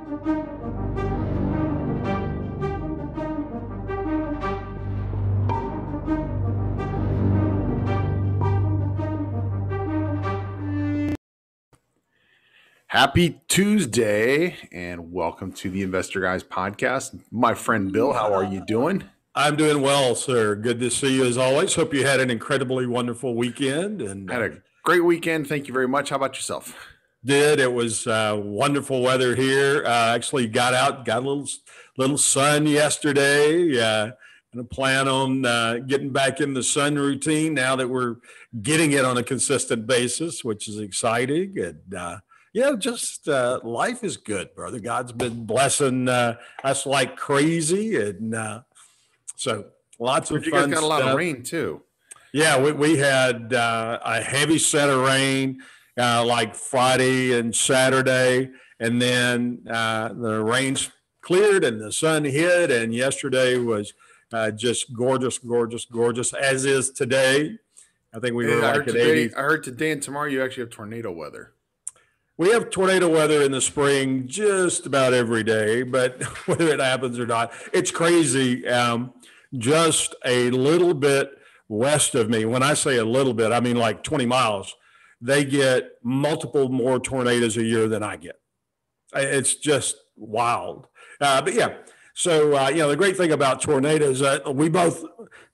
Happy Tuesday and welcome to the Investor Guys podcast. My friend Bill, how are you doing? I'm doing well, sir. Good to see you as always. Hope you had an incredibly wonderful weekend. And had a great weekend. Thank you very much. How about yourself? It was wonderful weather here. Actually got out, got a little sun yesterday. And I plan on getting back in the sun routine now that we're getting it on a consistent basis, which is exciting. And just life is good, brother. God's been blessing us like crazy, and so lots of fun. You guys got a lot of rain too. Yeah, we had a heavy set of rain like Friday and Saturday, and then the rains cleared and the sun hit, and yesterday was just gorgeous, as is today. I think we were like at 80. I heard today and tomorrow you actually have tornado weather. We have tornado weather in the spring just about every day, but whether it happens or not, it's crazy. Just a little bit west of me. When I say a little bit, I mean like 20 miles. They get multiple more tornadoes a year than I get. It's just wild. But yeah, so, the great thing about tornadoes, we both,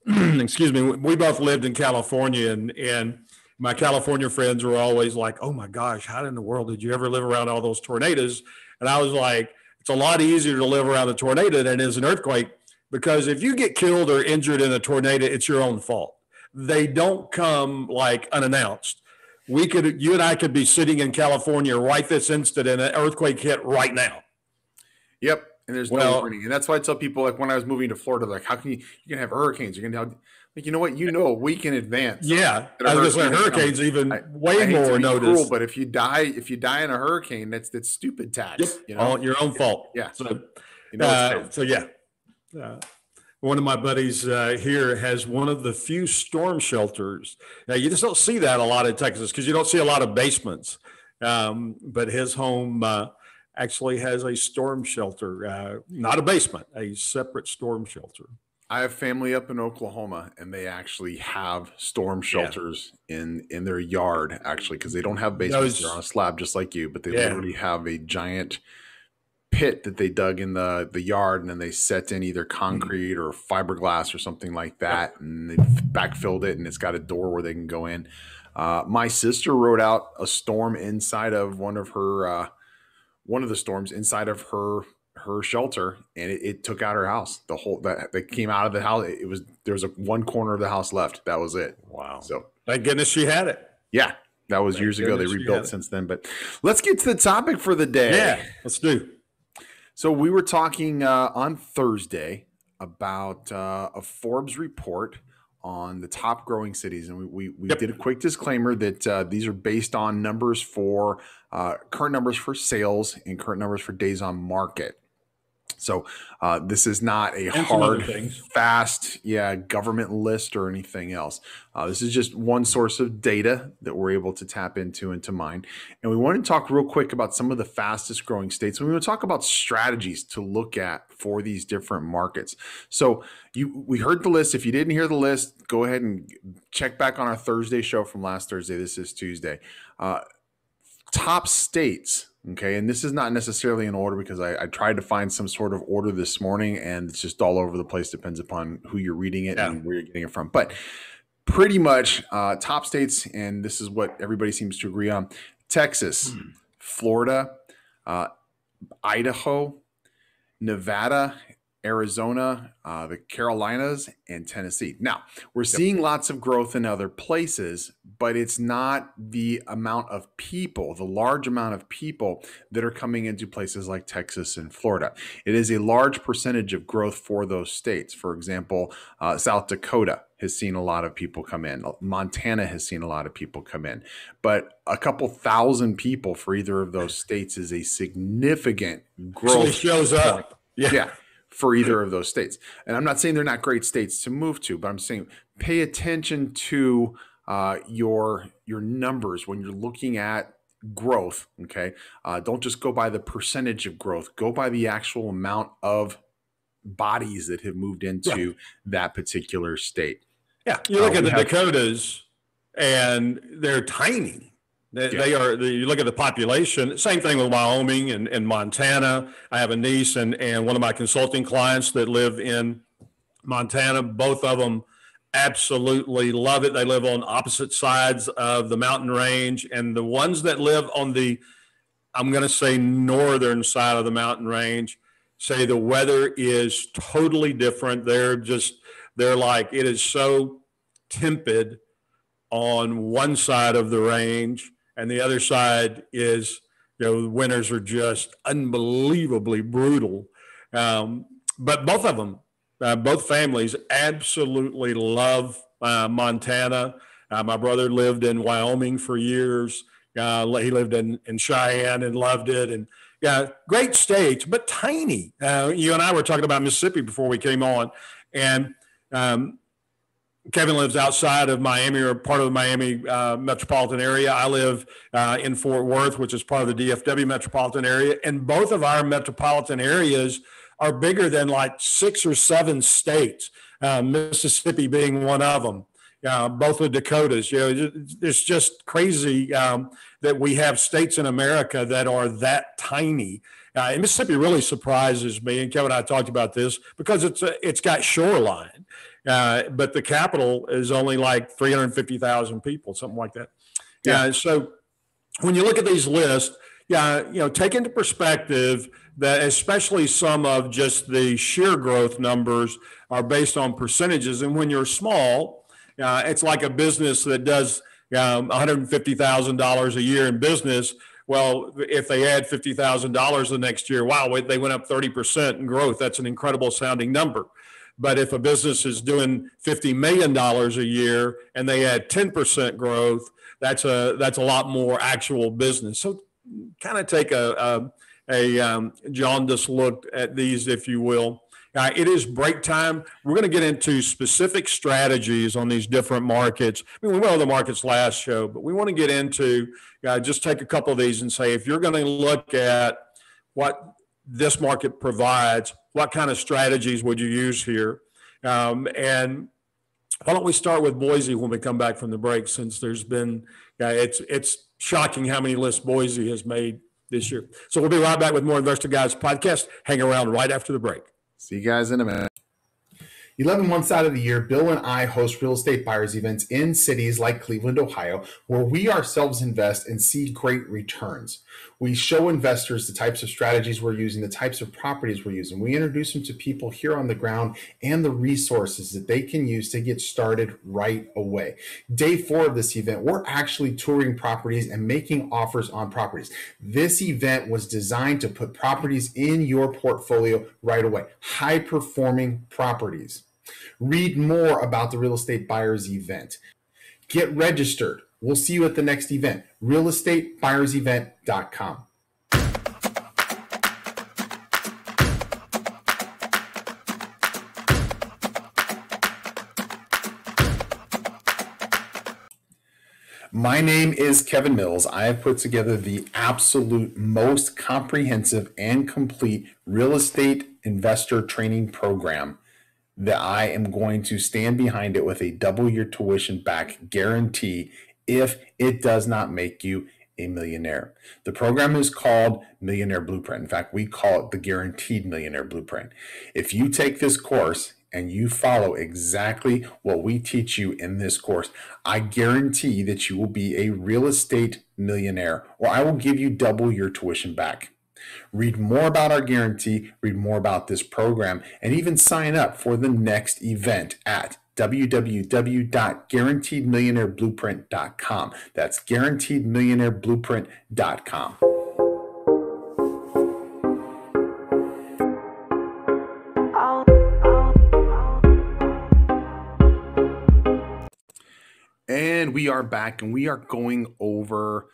we both lived in California, and my California friends were always like, oh my gosh, how in the world did you ever live around all those tornadoes? And I was like, it's a lot easier to live around a tornado than it is an earthquake, because if you get killed or injured in a tornado, it's your own fault. They don't come like unannounced. You and I could be sitting in California right this instant and an earthquake hit right now. Yep. And there's no warning. And that's why I tell people, like when I was moving to Florida, like, how can you're going to have hurricanes? You're going to have, like, you know what? A week in advance. Yeah. I was going to say hurricanes even way more notice. Cruel, but if you die in a hurricane, that's stupid tax. Yep. Your own fault. Yeah. One of my buddies here has one of the few storm shelters. Now, you just don't see that a lot in Texas because you don't see a lot of basements. But his home actually has a storm shelter, not a basement, a separate storm shelter. I have family up in Oklahoma, and they actually have storm shelters in their yard, actually, because they don't have basements. They're on a slab just like you, but they literally have a giant pit that they dug in the yard, and then they set in either concrete or fiberglass or something like that, and they backfilled it, and it's got a door where they can go in. My sister rode out a storm inside of one of the storms inside of her shelter, and it took out her house. The whole that came out of the house. There was one corner of the house left. That was it. Wow. So thank goodness she had it. Yeah. That was years ago. They rebuilt since then. But let's get to the topic for the day. Yeah, let's do. So we were talking on Thursday about a Forbes report on the top growing cities. And we did a quick disclaimer that these are based on numbers for current numbers for sales and current numbers for days on market. So this is not a hard, fast, government list or anything else. This is just one source of data that we're able to tap into and to mine. And we want to talk real quick about some of the fastest growing states. We want to talk about strategies to look at for these different markets. So we heard the list. If you didn't hear the list, go ahead and check back on our Thursday show from last Thursday. This is Tuesday. Top states. Okay, and this is not necessarily in order because I tried to find some sort of order this morning, and it's just all over the place. Depends upon who you're reading it and where you're getting it from. But pretty much top states, and this is what everybody seems to agree on: Texas, Florida, Idaho, Nevada, Arizona, the Carolinas, and Tennessee. Now, we're seeing lots of growth in other places, but it's not the amount of people, the large amount of people that are coming into places like Texas and Florida. It is a large percentage of growth for those states. For example, South Dakota has seen a lot of people come in. Montana has seen a lot of people come in. But a couple thousand people for either of those states is a significant growth. It shows up. Yeah. For either of those states. And I'm not saying they're not great states to move to, but I'm saying pay attention to your numbers when you're looking at growth. Okay. Don't just go by the percentage of growth, go by the actual amount of bodies that have moved into that particular state. Yeah. You look at the Dakotas and they're tiny. They are, you look at the population, same thing with Wyoming and Montana. I have a niece and one of my consulting clients that live in Montana. Both of them absolutely love it. They live on opposite sides of the mountain range. And the ones that live on the, I'm going to say, northern side of the mountain range, say the weather is totally different. They're like, it is so tempered on one side of the range, and the other side is, the winters are just unbelievably brutal. But both of them, both families absolutely love Montana. My brother lived in Wyoming for years. He lived in Cheyenne and loved it. And great states, but tiny. You and I were talking about Mississippi before we came on. And Kevin lives outside of Miami, or part of the Miami metropolitan area. I live in Fort Worth, which is part of the DFW metropolitan area. And both of our metropolitan areas are bigger than like 6 or 7 states, Mississippi being one of them. Both the Dakotas. It's just crazy that we have states in America that are that tiny. And Mississippi really surprises me. And Kevin and I talked about this because it's got shoreline, but the capital is only like 350,000 people, something like that. So when you look at these lists, take into perspective that especially some of just the sheer growth numbers are based on percentages. And when you're small, it's like a business that does $150,000 a year in business. Well, if they add $50,000 the next year, wow, they went up 30% in growth. That's an incredible sounding number. But if a business is doing $50 million a year and they add 10% growth, that's a lot more actual business. So kind of take a jaundiced look at these, if you will. It is break time. We're going to get into specific strategies on these different markets. I mean, we went over the markets last show, but we want to get into just take a couple of these and say, if you're going to look at what this market provides, what kind of strategies would you use here? And why don't we start with Boise when we come back from the break, since there's been, it's shocking how many lists Boise has made this year. So we'll be right back with more Investor Guys podcast. Hang around right after the break. See you guys in a minute. 11 months out of the year, Bill and I host real estate buyers events in cities like Cleveland, Ohio, where we ourselves invest and see great returns. We show investors the types of strategies we're using, the types of properties we're using. We introduce them to people here on the ground and the resources that they can use to get started right away. Day 4 of this event, we're actually touring properties and making offers on properties. This event was designed to put properties in your portfolio right away, high-performing properties. Read more about the Real Estate Buyers event. Get registered. We'll see you at the next event, realestatebuyersevent.com. My name is Kevin Mills. I have put together the absolute most comprehensive and complete real estate investor training program that I am going to stand behind it with a double your tuition back guarantee if it does not make you a millionaire. The program is called Millionaire Blueprint. In fact, we call it the Guaranteed Millionaire Blueprint. If you take this course and you follow exactly what we teach you in this course, I guarantee that you will be a real estate millionaire, or I will give you double your tuition back. Read more about our guarantee, read more about this program, and even sign up for the next event at www.guaranteedmillionaireblueprint.com. That's guaranteedmillionaireblueprint.com. And we are back, and we are going over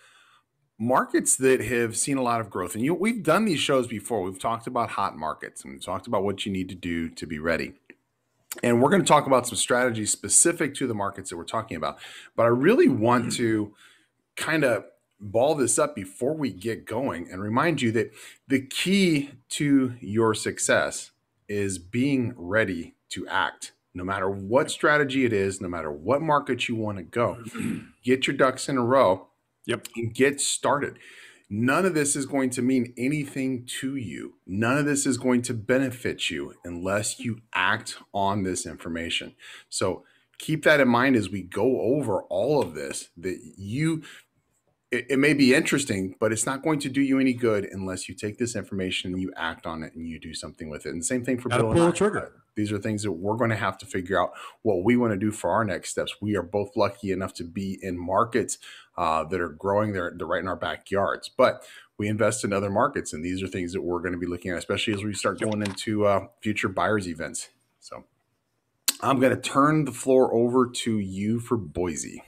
markets that have seen a lot of growth. And we've done these shows before. We've talked about hot markets, and we've talked about what you need to do to be ready. And we're going to talk about some strategies specific to the markets that we're talking about. But I really want to kind of ball this up before we get going and remind you that the key to your success is being ready to act. No matter what strategy it is, no matter what market you want to go, get your ducks in a row. Yep. And get started. None of this is going to mean anything to you. None of this is going to benefit you unless you act on this information. So keep that in mind as we go over all of this, that it may be interesting, but it's not going to do you any good unless you take this information and you act on it and you do something with it. And the same thing for Bill and I. Pull the trigger. These are things that we're going to have to figure out what we want to do for our next steps. We are both lucky enough to be in markets that are growing. They're right in our backyards, but we invest in other markets. And these are things that we're going to be looking at, especially as we start going into future buyers events. So I'm going to turn the floor over to you for Boise.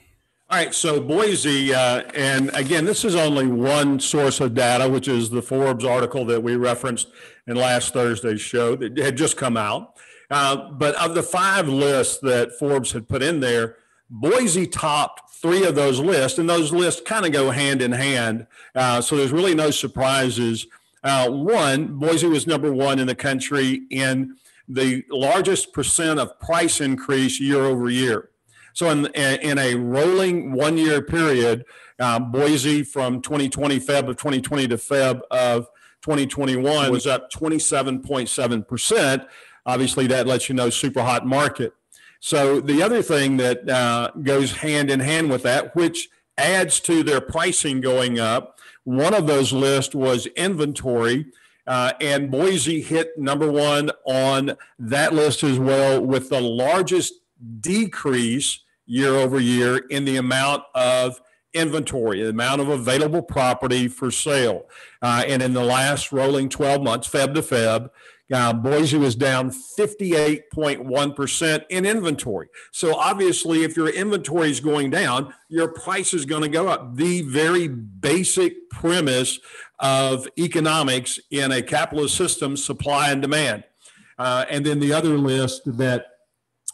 All right, so Boise, and again, this is only one source of data, which is the Forbes article that we referenced in last Thursday's show that had just come out. But of the 5 lists that Forbes had put in there, Boise topped 3 of those lists, and those lists kind of go hand in hand. So there's really no surprises. One, Boise was number 1 in the country in the largest percent of price increase year over year. So in a rolling 1-year period, Boise from 2020, Feb of 2020 to Feb of 2021 was up 27.7%. Obviously, that lets you know super hot market. So the other thing that goes hand in hand with that, which adds to their pricing going up, one of those lists was inventory. And Boise hit number 1 on that list as well, with the largest decrease year over year in the amount of inventory, the amount of available property for sale. And in the last rolling 12 months, Feb to Feb, Boise was down 58.1% in inventory. So obviously, if your inventory is going down, your price is going to go up. The very basic premise of economics in a capitalist system, supply and demand. And then the other list that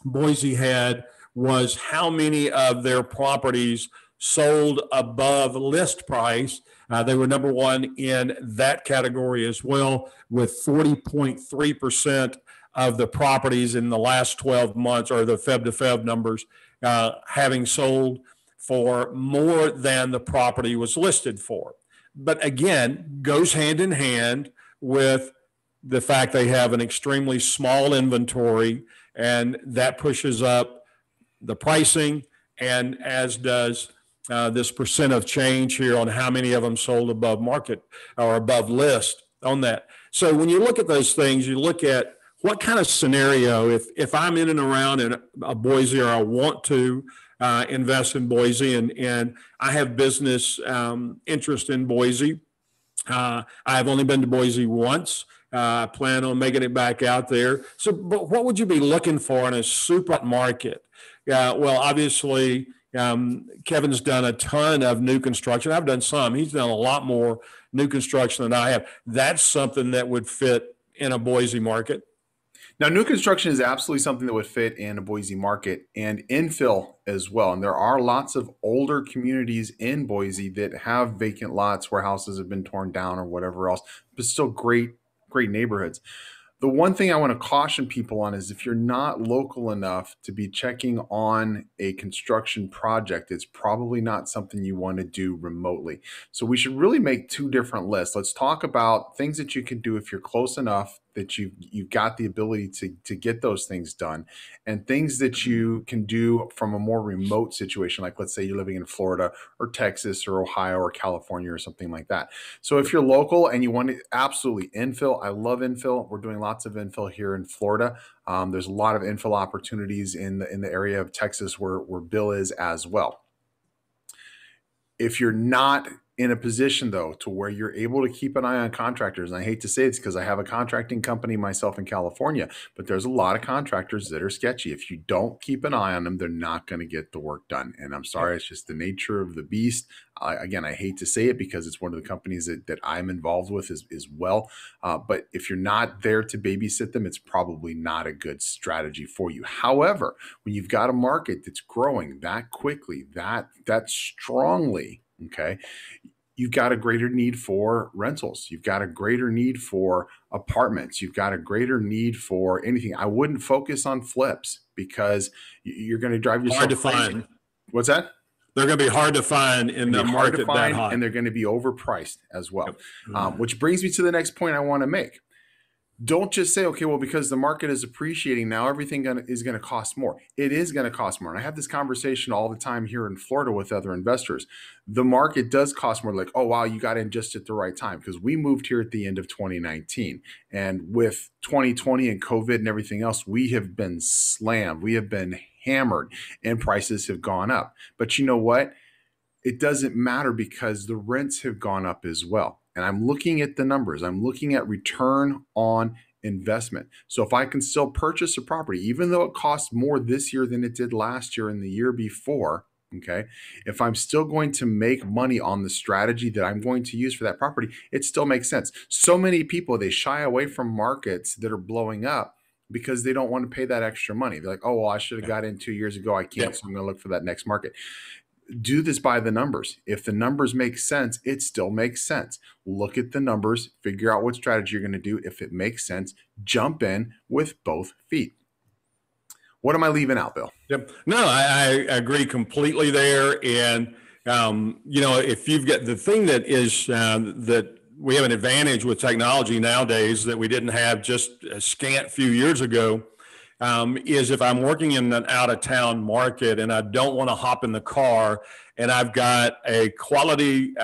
Boise had was how many of their properties sold above list price. They were number 1 in that category as well, with 40.3% of the properties in the last 12 months, or the Feb to Feb numbers, having sold for more than the property was listed for. But again, goes hand in hand with the fact they have an extremely small inventory, and that pushes up the pricing, and as does this percent of change here on how many of them sold above market or above list on that. So when you look at those things, you look at what kind of scenario, if I'm in and around in a Boise, or I want to invest in Boise, and I have business interest in Boise. I have only been to Boise once. I plan on making it back out there. So, but what would you be looking for in a super market? Well, obviously, Kevin's done a ton of new construction. I've done some. He's done a lot more new construction than I have. That's something that would fit in a Boise market. Now, new construction is absolutely something that would fit in a Boise market, and infill as well. And there are lots of older communities in Boise that have vacant lots where houses have been torn down or whatever else, but still great neighborhoods. The one thing I want to caution people on is if you're not local enough to be checking on a construction project, it's probably not something you want to do remotely. So we should really make 2 different lists. Let's talk about things that you can do if you're close enough that you've got the ability to get those things done, and things that you can do from a more remote situation, like let's say you're living in Florida or Texas or Ohio or California or something like that. So if you're local and you want to absolutely infill, I love infill. We're doing lots of infill here in Florida. There's a lot of infill opportunities in the area of Texas where Bill is as well. If you're not in a position, though, to where you're able to keep an eye on contractors, and I hate to say this because I have a contracting company myself in California, but there's a lot of contractors that are sketchy. If you don't keep an eye on them, they're not going to get the work done. And I'm sorry, it's just the nature of the beast. Again, I hate to say it because it's one of the companies that I'm involved with as well. But if you're not there to babysit them, it's probably not a good strategy for you. However, when you've got a market that's growing that quickly, that strongly, Okay. You've got a greater need for rentals. You've got a greater need for apartments. You've got a greater need for anything. I wouldn't focus on flips because you're going to drive yourself Hard to crazy. find. What's that? They're going to be hard to find in the market that hot. And they're going to be overpriced as well. Yep. Which brings me to the next point I want to make. Don't just say, okay, well, because the market is appreciating now, everything is going to cost more. It is going to cost more. And I have this conversation all the time here in Florida with other investors. The market does cost more. Like, oh, wow, you got in just at the right time, because we moved here at the end of 2019. And with 2020 and COVID and everything else, we have been slammed. We have been hammered and prices have gone up. But you know what? It doesn't matter because the rents have gone up as well. And I'm looking at the numbers. I'm looking at return on investment. So if I can still purchase a property, even though it costs more this year than it did last year and the year before, okay, if I'm still going to make money on the strategy that I'm going to use for that property, it still makes sense. So many people, they shy away from markets that are blowing up because they don't want to pay that extra money. They're like, oh, well, I should have got in 2 years ago. I can't, so I'm going to look for that next market. Do this by the numbers. If the numbers make sense, it still makes sense. Look at the numbers, figure out what strategy you're going to do. If it makes sense, jump in with both feet. What am I leaving out, Bill? Yep. No, I agree completely there. And, if you've got the thing that is that we have an advantage with technology nowadays that we didn't have just a scant few years ago, is if I'm working in an out-of-town market and I don't want to hop in the car and I've got a quality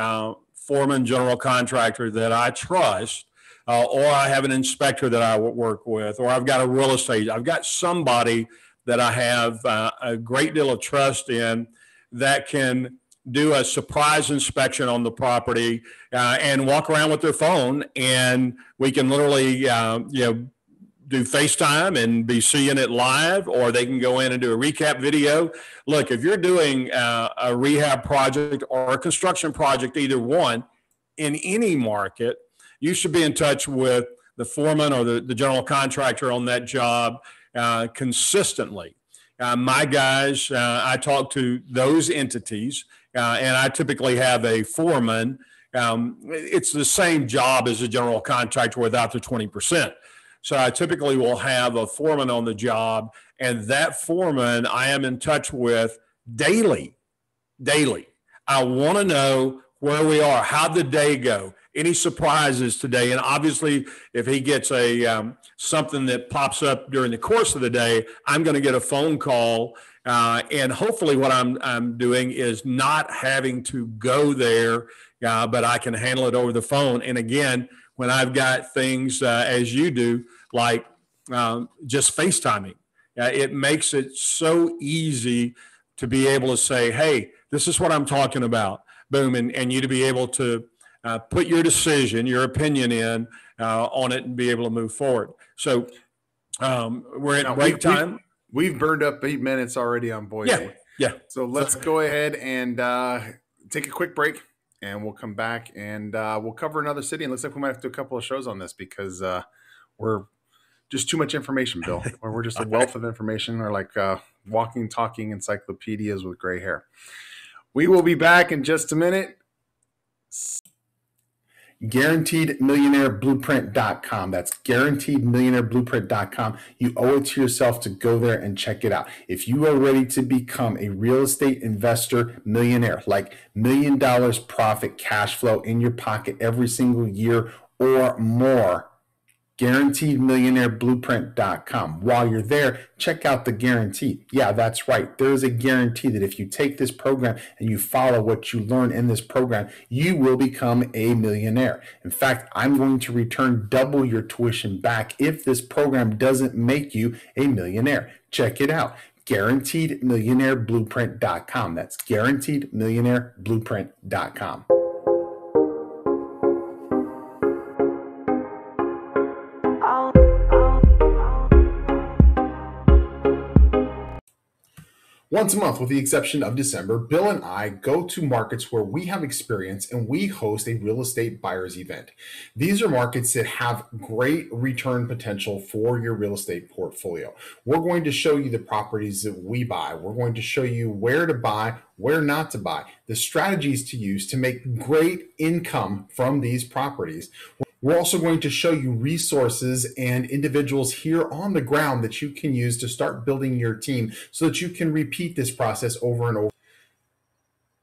foreman, general contractor that I trust, or I have an inspector that I work with, or I've got a real estate, I've got somebody that I have a great deal of trust in that can do a surprise inspection on the property and walk around with their phone, and we can literally, do FaceTime and be seeing it live, or they can go in and do a recap video. Look, if you're doing a rehab project or a construction project, either one, in any market, you should be in touch with the foreman or the general contractor on that job consistently. My guys, I talk to those entities, and I typically have a foreman. It's the same job as a general contractor without the 20%. So I typically will have a foreman on the job, and that foreman I am in touch with daily. I want to know where we are, how'd the day go, any surprises today. And obviously, if he gets something that pops up during the course of the day, I'm going to get a phone call. And hopefully what I'm doing is not having to go there, but I can handle it over the phone. And again, when I've got things as you do, like just FaceTiming, it makes it so easy to be able to say, hey, this is what I'm talking about, boom, and you to be able to put your decision, your opinion in on it and be able to move forward. So we're at break time. We've burned up 8 minutes already on Boise. Yeah. So let's go ahead and take a quick break. And we'll come back and we'll cover another city. And it looks like we might have to do a couple of shows on this because we're just too much information, Bill. Or we're just a wealth of information. Or like walking, talking encyclopedias with gray hair. We will be back in just a minute. GuaranteedMillionaireBlueprint.com. That's GuaranteedMillionaireBlueprint.com. You owe it to yourself to go there and check it out. If you are ready to become a real estate investor millionaire, like $1 million profit cash flow in your pocket every single year or more, GuaranteedMillionaireBlueprint.com. While you're there, check out the guarantee. Yeah, that's right. There is a guarantee that if you take this program and you follow what you learn in this program, you will become a millionaire. In fact, I'm going to return double your tuition back if this program doesn't make you a millionaire. Check it out. GuaranteedMillionaireBlueprint.com. That's GuaranteedMillionaireBlueprint.com. Once a month, with the exception of December, Bill and I go to markets where we have experience and we host a real estate buyers event. These are markets that have great return potential for your real estate portfolio. We're going to show you the properties that we buy. We're going to show you where to buy, where not to buy, the strategies to use to make great income from these properties. We're also going to show you resources and individuals here on the ground that you can use to start building your team so that you can repeat this process over and over.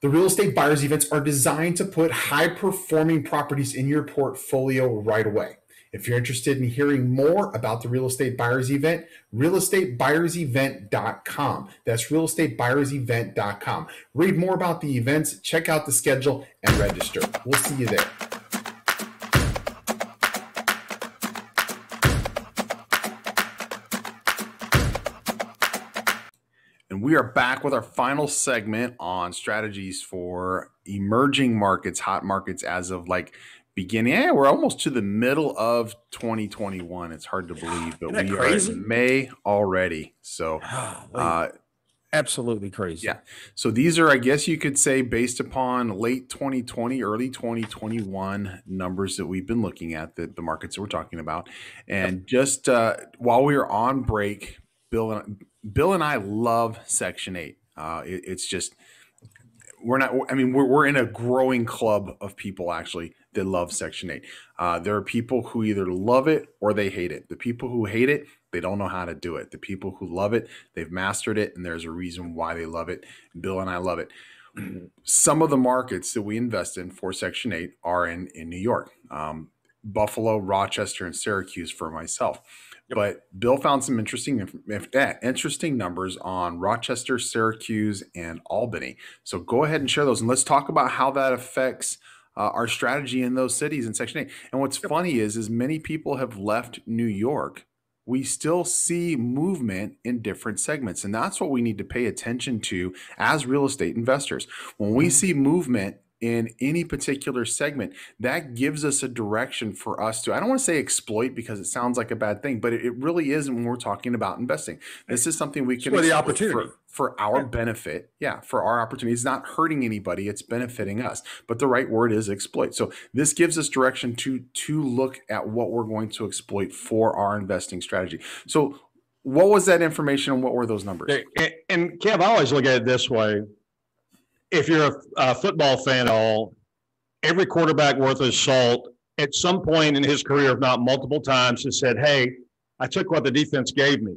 The real estate buyers events are designed to put high-performing properties in your portfolio right away. If you're interested in hearing more about the Real Estate Buyers Event, realestatebuyersevent.com. That's realestatebuyersevent.com. Read more about the events, check out the schedule, and register. We'll see you there. And we are back with our final segment on strategies for emerging markets, hot markets as of like beginning. Yeah, we're almost to the middle of 2021. It's hard to believe, but we are in May already. So absolutely crazy. Yeah. So these are, I guess you could say, based upon late 2020, early 2021 numbers that we've been looking at, the markets that we're talking about. And just while we were on break, Bill and I love Section 8. It's just, we're in a growing club of people actually that love Section 8. There are people who either love it or they hate it. The people who hate it, they don't know how to do it. The people who love it, they've mastered it, and there's a reason why they love it. Bill and I love it. Some of the markets that we invest in for Section 8 are in New York, Buffalo, Rochester, and Syracuse for myself. But Bill found some interesting numbers on Rochester, Syracuse, and Albany. So go ahead and share those, and let's talk about how that affects our strategy in those cities in Section 8. And what's funny is many people have left New York. We still see movement in different segments, and that's what we need to pay attention to as real estate investors. When we see movement in any particular segment, that gives us a direction for us to, I don't want to say exploit because it sounds like a bad thing, but it really isn't when we're talking about investing. This is something we can the opportunity for our benefit. Yeah, for our opportunity. It's not hurting anybody, it's benefiting us. But the right word is exploit. So this gives us direction to look at what we're going to exploit for our investing strategy. So what was that information and what were those numbers? And Kev, I always look at it this way. If you're a football fan at all, every quarterback worth his salt at some point in his career, if not multiple times, has said, hey, I took what the defense gave me.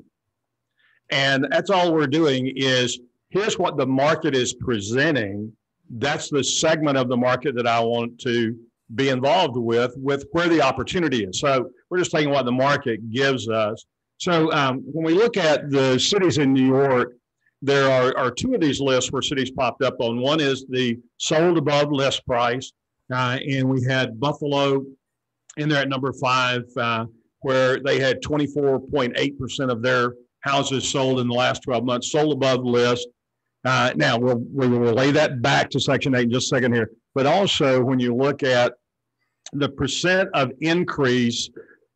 And that's all we're doing is here's what the market is presenting. That's the segment of the market that I want to be involved with where the opportunity is. So we're just taking what the market gives us. So when we look at the cities in New York, there are two of these lists where cities popped up on. One is the sold above list price, and we had Buffalo in there at number 5, where they had 24.8% of their houses sold in the last 12 months, sold above list. Now, we'll relay that back to Section 8 in just a second here. But also, when you look at the percent of increase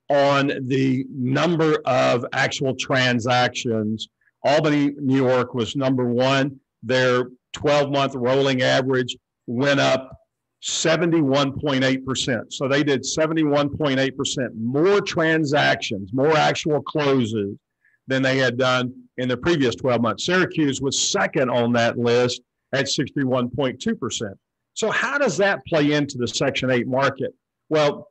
on the number of actual transactions, Albany, New York was number 1. Their 12-month rolling average went up 71.8%. So they did 71.8% more transactions, more actual closes than they had done in the previous 12 months. Syracuse was second on that list at 61.2%. So how does that play into the Section 8 market? Well,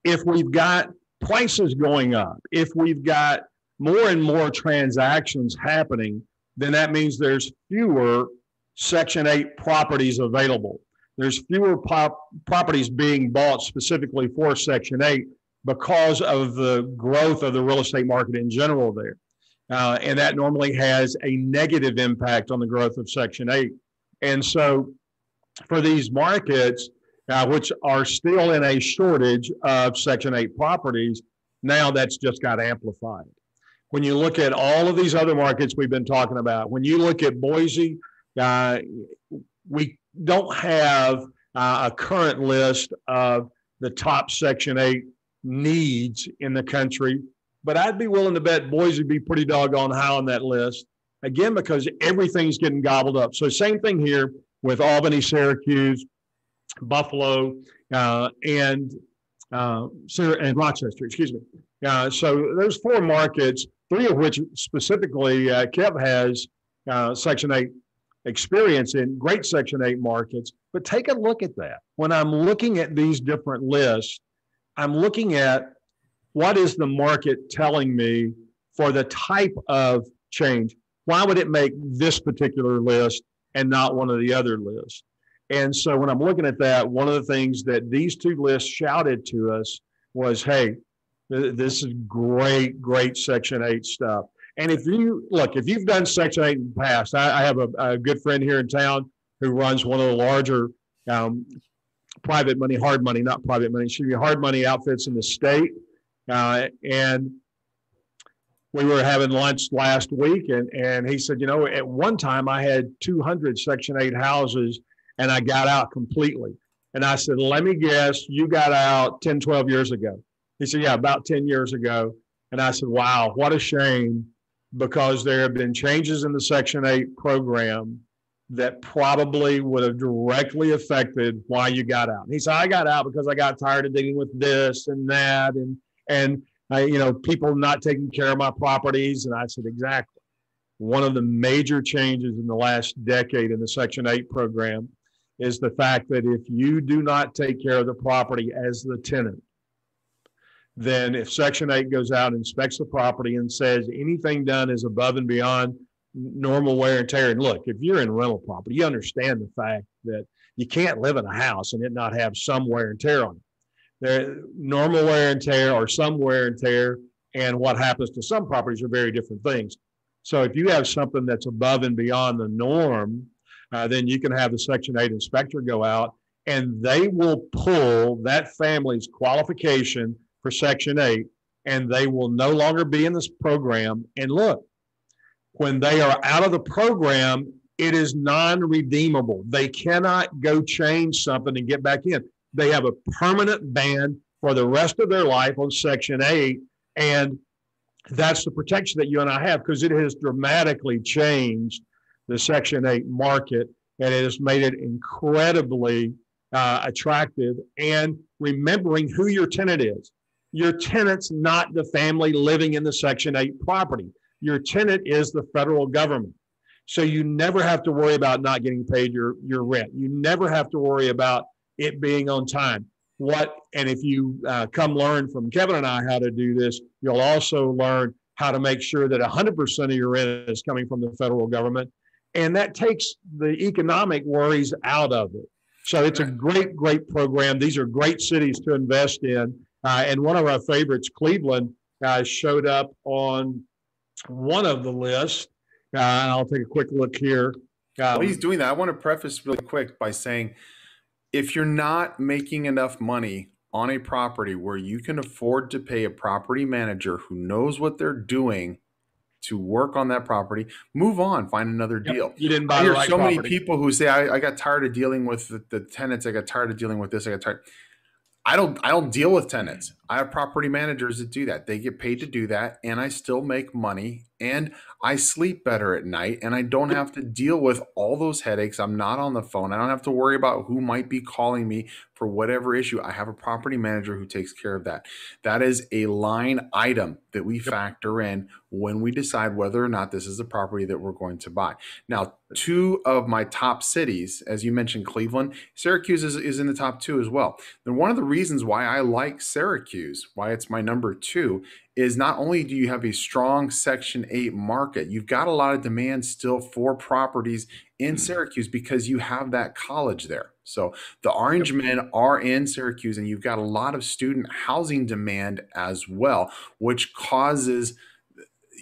if we've got prices going up, if we've got more and more transactions happening, then that means there's fewer Section 8 properties available. There's fewer properties being bought specifically for Section 8 because of the growth of the real estate market in general there. And that normally has a negative impact on the growth of Section 8. And so for these markets, which are still in a shortage of Section 8 properties, now that's just got amplified. When you look at all of these other markets we've been talking about, when you look at Boise, we don't have a current list of the top Section 8 needs in the country, but I'd be willing to bet Boise would be pretty doggone high on that list. Again, because everything's getting gobbled up. So same thing here with Albany, Syracuse, Buffalo, and Rochester, excuse me. So those 4 markets, 3 of which specifically Kev has Section 8 experience in, great Section 8 markets. But take a look at that. When I'm looking at these different lists, I'm looking at what is the market telling me for the type of change. Why would it make this particular list and not one of the other lists? And so when I'm looking at that, one of the things that these 2 lists shouted to us was, hey, this is great, great Section 8 stuff. And if you've done Section 8 in the past, I have a good friend here in town who runs one of the larger hard money outfits in the state. And we were having lunch last week, and he said, at one time I had 200 Section 8 houses, and I got out completely. And I said, let me guess, you got out 10, 12 years ago. He said, yeah, about 10 years ago. And I said, wow, what a shame, because there have been changes in the Section 8 program that probably would have directly affected why you got out. And he said, I got out because I got tired of dealing with this and that, and people not taking care of my properties. And I said, exactly. One of the major changes in the last decade in the Section 8 program is the fact that if you do not take care of the property as the tenant, then if Section 8 goes out and inspects the property and says anything done is above and beyond normal wear and tear. And look, if you're in rental property, you understand the fact that you can't live in a house and it not have some wear and tear on it. There, normal wear and tear or some wear and tear, and what happens to some properties are very different things. So if you have something that's above and beyond the norm, then you can have the Section 8 inspector go out and they will pull that family's qualification for Section 8, and they will no longer be in this program. And look, when they are out of the program, it is non-redeemable. They cannot go change something and get back in. They have a permanent ban for the rest of their life on Section 8, and that's the protection that you and I have, because it has dramatically changed the Section 8 market, and it has made it incredibly attractive. And remembering who your tenant is. Your tenant's not the family living in the Section 8 property. Your tenant is the federal government. So you never have to worry about not getting paid your rent. You never have to worry about it being on time. And if you come learn from Kevin and I how to do this, you'll also learn how to make sure that 100% of your rent is coming from the federal government. And that takes the economic worries out of it. So it's a great, great program. These are great cities to invest in. And one of our favorites, Cleveland, showed up on one of the lists. I'll take a quick look here. While he's doing that, I want to preface really quick by saying, if you're not making enough money on a property where you can afford to pay a property manager who knows what they're doing to work on that property, move on, find another deal. You didn't buy the right property. Many people who say, I got tired of dealing with the tenants. I got tired of dealing with this. I got tired. I don't deal with tenants. I have property managers that do that. They get paid to do that, and I still make money, and I sleep better at night, and I don't have to deal with all those headaches. I'm not on the phone. I don't have to worry about who might be calling me for whatever issue. I have a property manager who takes care of that. That is a line item that we factor in when we decide whether or not this is a property that we're going to buy. Now, 2 of my top cities, as you mentioned, Cleveland, Syracuse is in the top 2 as well. And one of the reasons why I like Syracuse, why it's my number 2, is not only do you have a strong Section 8 market, you've got a lot of demand still for properties in Syracuse because you have that college there. So the Orange Men are in Syracuse, and you've got a lot of student housing demand as well, which causes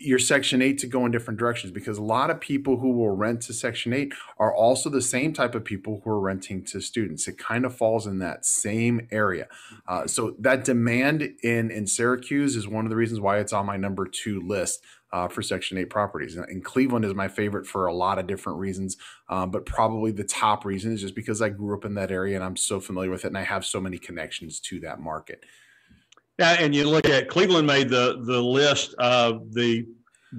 your Section 8 to go in different directions, because a lot of people who will rent to Section 8 are also the same type of people who are renting to students. It kind of falls in that same area. So that demand in Syracuse is one of the reasons why it's on my number 2 list for Section 8 properties. And Cleveland is my favorite for a lot of different reasons, but probably the top reason is just because I grew up in that area and I'm so familiar with it, and I have so many connections to that market. Yeah, and you look at Cleveland made the list of the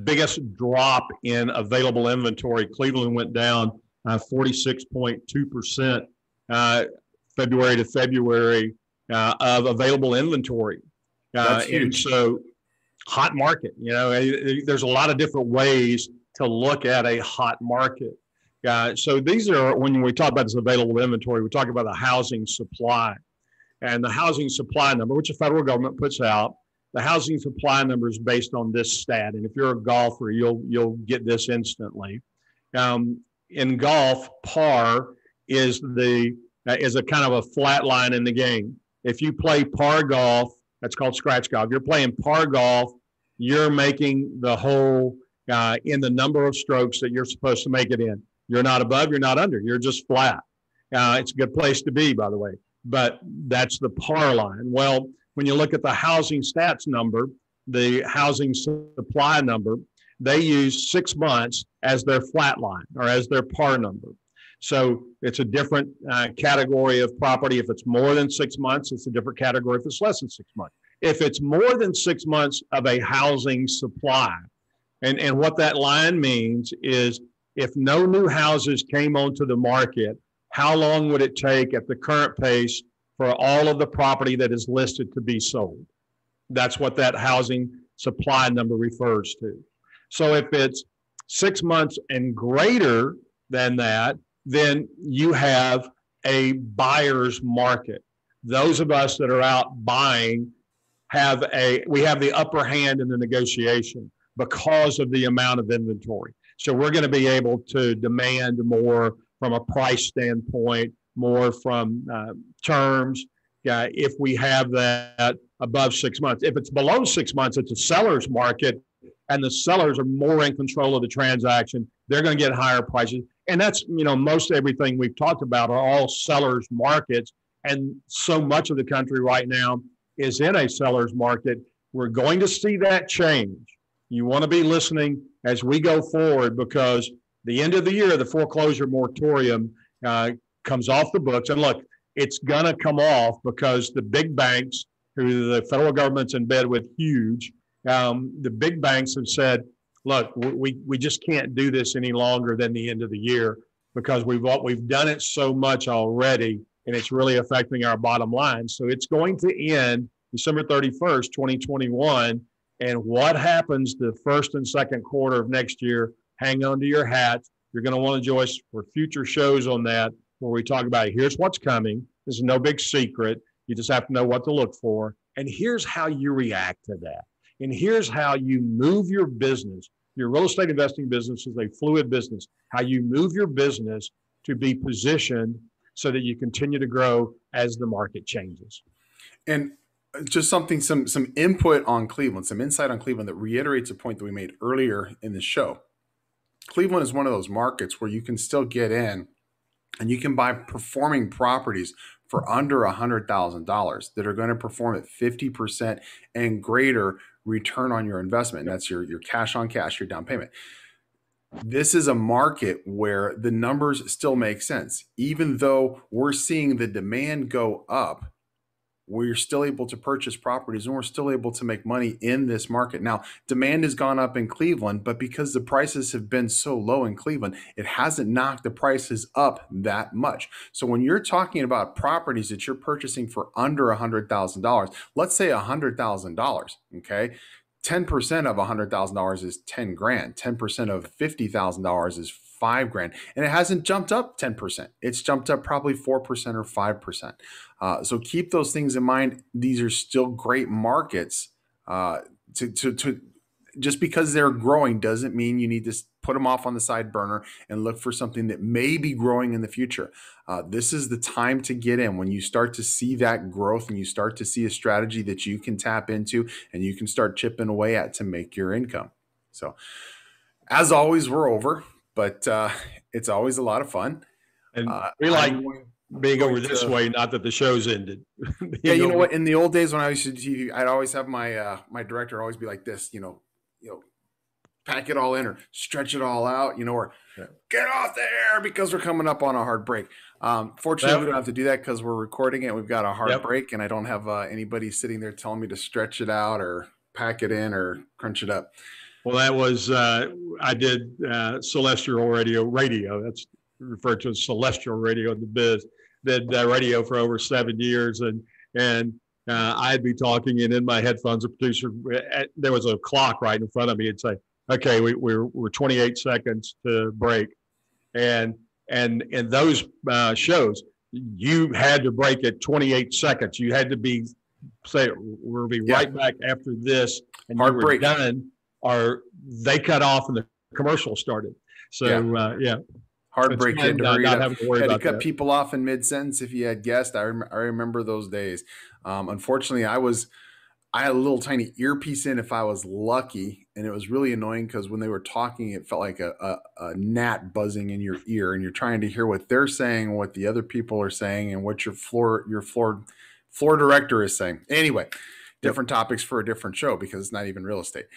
biggest drop in available inventory. Cleveland went down 46.2% February to February of available inventory. That's huge. And so hot market, there's a lot of different ways to look at a hot market. So these are, when we talk about this available inventory, we talk about the housing supply. And the housing supply number, which the federal government puts out, the housing supply number is based on this stat. And if you're a golfer, you'll get this instantly. In golf, par is a kind of a flat line in the game. If you play par golf, that's called scratch golf. You're playing par golf, you're making the hole in the number of strokes that you're supposed to make it in. You're not above, you're not under, you're just flat. It's a good place to be, by the way, but that's the par line. Well, when you look at the housing stats number, the housing supply number, they use 6 months as their flat line or as their par number. So it's a different category of property. If it's more than 6 months, it's a different category if it's less than 6 months. If it's more than 6 months of a housing supply, and what that line means is if no new houses came onto the market, how long would it take at the current pace for all of the property that is listed to be sold? That's what that housing supply number refers to. So if it's 6 months and greater than that, then you have a buyer's market. Those of us that are out buying we have the upper hand in the negotiation because of the amount of inventory. So we're going to be able to demand more from a price standpoint, more from terms, if we have that above 6 months. If it's below 6 months, it's a seller's market, and the sellers are more in control of the transaction. They're going to get higher prices. And that's, most everything we've talked about are all sellers markets. And so much of the country right now is in a seller's market. We're going to see that change. You want to be listening as we go forward, because the end of the year, the foreclosure moratorium comes off the books. And look, it's going to come off because the big banks, who the federal government's in bed with huge, the big banks have said, look, we just can't do this any longer than the end of the year because we've done it so much already, and it's really affecting our bottom line. So it's going to end December 31st, 2021. And what happens the first and second quarter of next year, hang on to your hats. You're going to want to join us for future shows on that, where we talk about here's what's coming. This is no big secret. You just have to know what to look for. And here's how you react to that. And here's how you move your business. Your real estate investing business is a fluid business. How you move your business to be positioned so that you continue to grow as the market changes. And just some input on Cleveland, some insight on Cleveland that reiterates a point that we made earlier in the show. Cleveland is one of those markets where you can still get in and you can buy performing properties for under $100,000 that are going to perform at 50% and greater return on your investment. And that's your cash on cash, your down payment. This is a market where the numbers still make sense. Even though we're seeing the demand go up, we're still able to purchase properties and we're still able to make money in this market. Now, demand has gone up in Cleveland, but because the prices have been so low in Cleveland, it hasn't knocked the prices up that much. So when you're talking about properties that you're purchasing for under $100,000, let's say $100,000, okay? 10% of $100,000 is 10 grand. 10% of $50,000 is $5,000, and it hasn't jumped up 10%. It's jumped up probably 4% or 5%. So keep those things in mind. These are still great markets. To just because they're growing doesn't mean you need to put them off on the side burner and look for something that may be growing in the future. This is the time to get in when you start to see that growth and you start to see a strategy that you can tap into and you can start chipping away at to make your income. So as always, we're over, but it's always a lot of fun. And we like being over this way, not that the show's ended. Yeah, you know what? In the old days when I used to TV, I'd always have my director always be like this, pack it all in or stretch it all out, or get off there because we're coming up on a hard break. Fortunately, we don't have to do that because we're recording it. We've got a hard break, and I don't have anybody sitting there telling me to stretch it out or pack it in or crunch it up. Well, that was I did celestial radio. That's referred to as celestial radio in the biz. Did radio for over 7 years, and I'd be talking, and in my headphones, a producer, there was a clock right in front of me. It'd say, "Okay, we're 28 seconds to break," and in those shows, you had to break at 28 seconds. You had to say, "We'll be right back after this," and you were done, or they cut off and the commercial started. So Heartbreak. You had to hurry up. Having to worry had to about cut that. people off in mid-sentence if you had guests. I remember those days. Unfortunately, I had a little tiny earpiece in if I was lucky, and it was really annoying because when they were talking, it felt like a gnat buzzing in your ear, and you're trying to hear what they're saying, what the other people are saying, and what your floor director is saying. Anyway, different topics for a different show because it's not even real estate.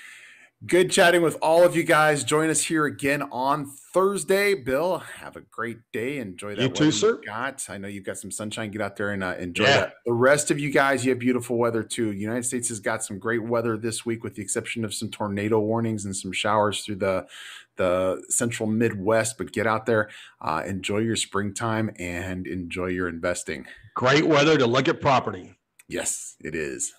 Good chatting with all of you guys. Join us here again on Thursday. Bill, have a great day. Enjoy that. You too, sir. I know you've got some sunshine. Get out there and enjoy that. The rest of you guys, you have beautiful weather too. United States has got some great weather this week, with the exception of some tornado warnings and some showers through the central Midwest. But get out there, enjoy your springtime, and enjoy your investing. Great weather to look at property. Yes, it is.